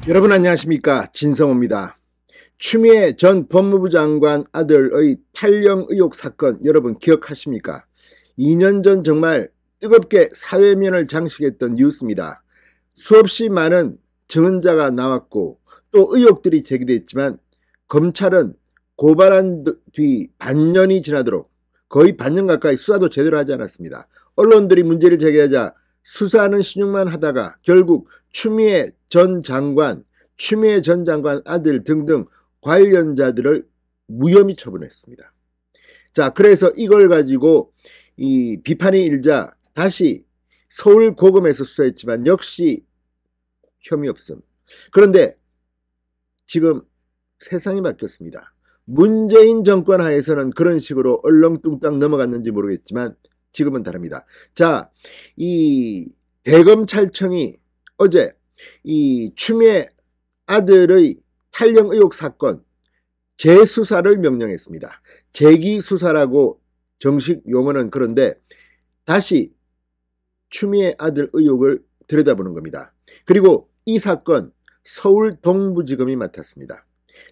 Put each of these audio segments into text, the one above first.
여러분 안녕하십니까, 진성호입니다. 추미애 전 법무부 장관 아들의 탈영 의혹 사건 여러분 기억하십니까? 2년 전 정말 뜨겁게 사회면을 장식했던 뉴스입니다. 수없이 많은 증언자가 나왔고 또 의혹들이 제기됐지만 검찰은 고발한 뒤 반년이 지나도록 거의 반년 가까이 수사도 제대로 하지 않았습니다. 언론들이 문제를 제기하자 수사는 신용만 하다가 결국 추미애 전 장관 아들 등등 관련자들을 무혐의 처분했습니다. 자, 그래서 이걸 가지고 이 비판이 일자 다시 서울고검에서 수사했지만 역시 혐의 없음. 그런데 지금 세상이 바뀌었습니다. 문재인 정권 하에서는 그런 식으로 얼렁뚱땅 넘어갔는지 모르겠지만 지금은 다릅니다. 자, 이 대검찰청이 어제 이 추미애 아들의 탈영 의혹 사건 재수사를 명령했습니다. 재기수사라고 정식 용어는 그런데 다시 추미애 아들 의혹을 들여다보는 겁니다. 그리고 이 사건 서울 동부지검이 맡았습니다.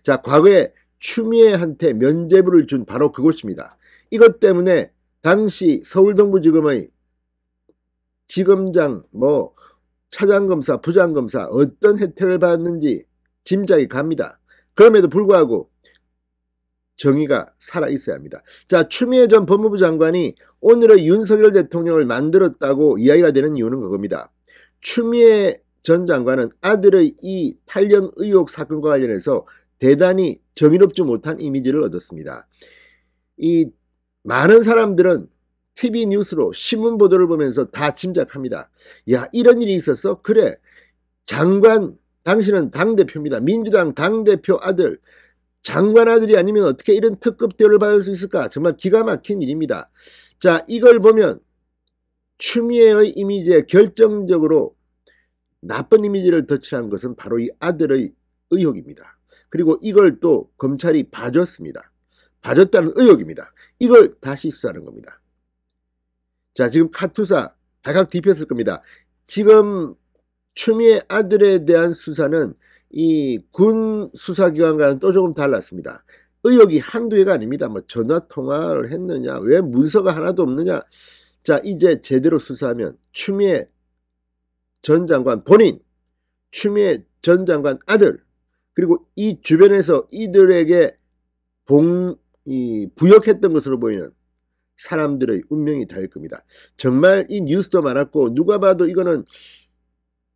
자, 과거에 추미애한테 면죄부를 준 바로 그곳입니다. 이것 때문에 당시 서울 동부지검의 지검장 차장검사, 부장검사 어떤 혜택을 받았는지 짐작이 갑니다. 그럼에도 불구하고 정의가 살아있어야 합니다. 자, 추미애 전 법무부 장관이 오늘의 윤석열 대통령을 만들었다고 이야기가 되는 이유는 그겁니다. 추미애 전 장관은 아들의 이 탈영 의혹 사건과 관련해서 대단히 정의롭지 못한 이미지를 얻었습니다. 이 많은 사람들은 TV 뉴스로 신문 보도를 보면서 다 짐작합니다. 야, 이런 일이 있었어? 그래, 장관, 당신은 당대표입니다. 민주당 당대표 아들, 장관 아들이 아니면 어떻게 이런 특급 대우를 받을 수 있을까? 정말 기가 막힌 일입니다. 자, 이걸 보면 추미애의 이미지에 결정적으로 나쁜 이미지를 덧칠한 것은 바로 이 아들의 의혹입니다. 그리고 이걸 또 검찰이 봐줬습니다. 봐줬다는 의혹입니다. 이걸 다시 수사하는 겁니다. 자, 지금 카투사 발칵 뒤폈을 겁니다. 지금 추미애 아들에 대한 수사는 이 군 수사기관과는 또 조금 달랐습니다. 의혹이 한두 개가 아닙니다. 전화 통화를 했느냐, 왜 문서가 하나도 없느냐. 자, 이제 제대로 수사하면 추미애 전 장관 본인, 추미애 전 장관 아들, 그리고 이 주변에서 이들에게 부역했던 것으로 보이는 사람들의 운명이 닿을 겁니다. 정말 이 뉴스도 많았고 누가 봐도 이거는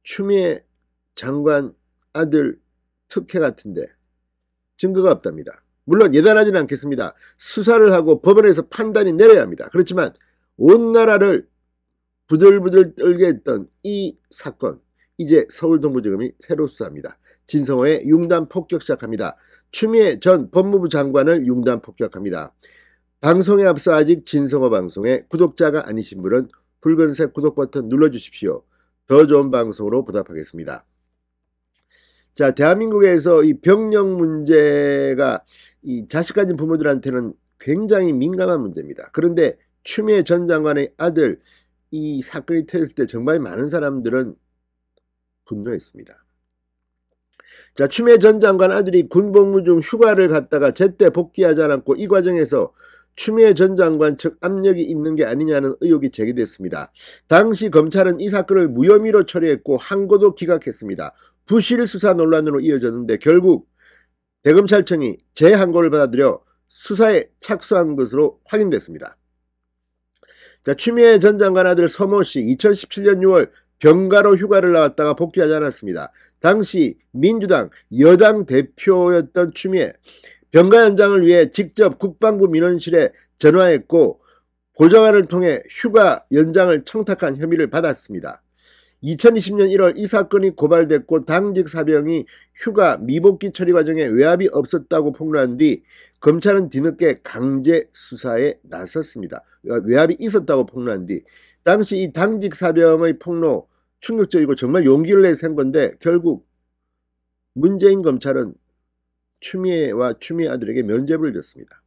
추미애 장관 아들 특혜 같은데 증거가 없답니다. 물론 예단하지는 않겠습니다. 수사를 하고 법원에서 판단이 내려야 합니다. 그렇지만 온 나라를 부들부들 떨게 했던 이 사건, 이제 서울 동부지검이 새로 수사합니다. 진성호의 융단 폭격 시작합니다. 추미애 전 법무부 장관을 융단 폭격합니다. 방송에 앞서 아직 진성호 방송에 구독자가 아니신 분은 붉은색 구독 버튼 눌러주십시오. 더 좋은 방송으로 보답하겠습니다. 자, 대한민국에서 이 병력 문제가 이 자식 가진 부모들한테는 굉장히 민감한 문제입니다. 그런데 추미애 전 장관의 아들 이 사건이 터졌을 때 정말 많은 사람들은 분노했습니다. 자, 추미애 전 장관 아들이 군복무 중 휴가를 갔다가 제때 복귀하지 않았고 이 과정에서 추미애 전 장관 측 압력이 있는 게 아니냐는 의혹이 제기됐습니다. 당시 검찰은 이 사건을 무혐의로 처리했고 항고도 기각했습니다. 부실 수사 논란으로 이어졌는데 결국 대검찰청이 재항고를 받아들여 수사에 착수한 것으로 확인됐습니다. 자, 추미애 전 장관 아들 서모 씨 2017년 6월 병가로 휴가를 나왔다가 복귀하지 않았습니다. 당시 민주당 여당 대표였던 추미애, 병가 연장을 위해 직접 국방부 민원실에 전화했고 보좌관을 통해 휴가 연장을 청탁한 혐의를 받았습니다. 2020년 1월 이 사건이 고발됐고 당직 사병이 휴가 미복귀 처리 과정에 외압이 없었다고 폭로한 뒤 검찰은 뒤늦게 강제 수사에 나섰습니다. 외압이 있었다고 폭로한 뒤 당시 이 당직 사병의 폭로 충격적이고 정말 용기를 내서 한 건데 결국 문재인 검찰은 추미애와 추미애 아들에게 면죄부를 줬습니다.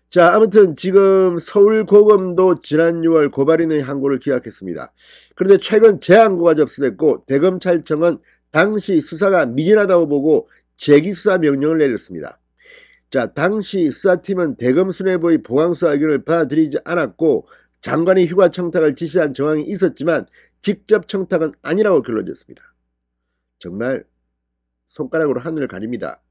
자, 아무튼 지금 서울고검도 지난 6월 고발인의 항고를 기각했습니다. 그런데 최근 재항고가 접수됐고 대검찰청은 당시 수사가 미진하다고 보고 재기수사 명령을 내렸습니다. 자, 당시 수사팀은 대검 수뇌부의 보강수사 의견을 받아들이지 않았고 장관이 휴가 청탁을 지시한 정황이 있었지만 직접 청탁은 아니라고 결론졌습니다. 정말 손가락으로 하늘을 가립니다.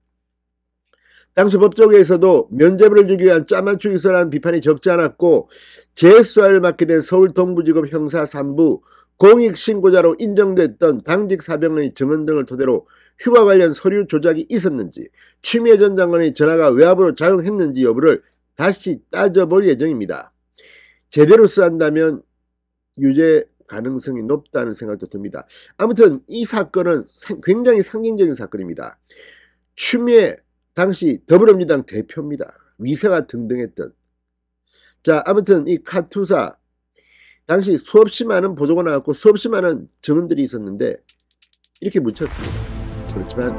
당시 법조계에서도 면죄부를 주기 위한 짜맞추기 수사라는 비판이 적지 않았고 재수사를 맡게 된 서울 동부지검 형사 3부 공익신고자로 인정됐던 당직 사병의 증언 등을 토대로 휴가 관련 서류 조작이 있었는지 추미애 전 장관의 전화가 외압으로 작용했는지 여부를 다시 따져볼 예정입니다. 제대로 수사한다면 유죄 가능성이 높다는 생각도 듭니다. 아무튼 이 사건은 굉장히 상징적인 사건입니다. 추미애 당시 더불어민주당 대표입니다. 위세가 등등했던. 자, 아무튼 이 카투사 당시 수없이 많은 보도가 나왔고 수없이 많은 증언들이 있었는데 이렇게 묻혔습니다. 그렇지만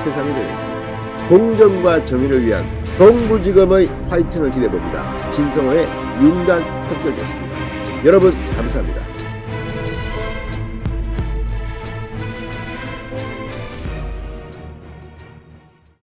세상이 되겠습니다. 공정과 정의를 위한 동부지검의 파이팅을 기대해봅니다. 진성호의 윤단 폭격이었습니다. 여러분 감사합니다.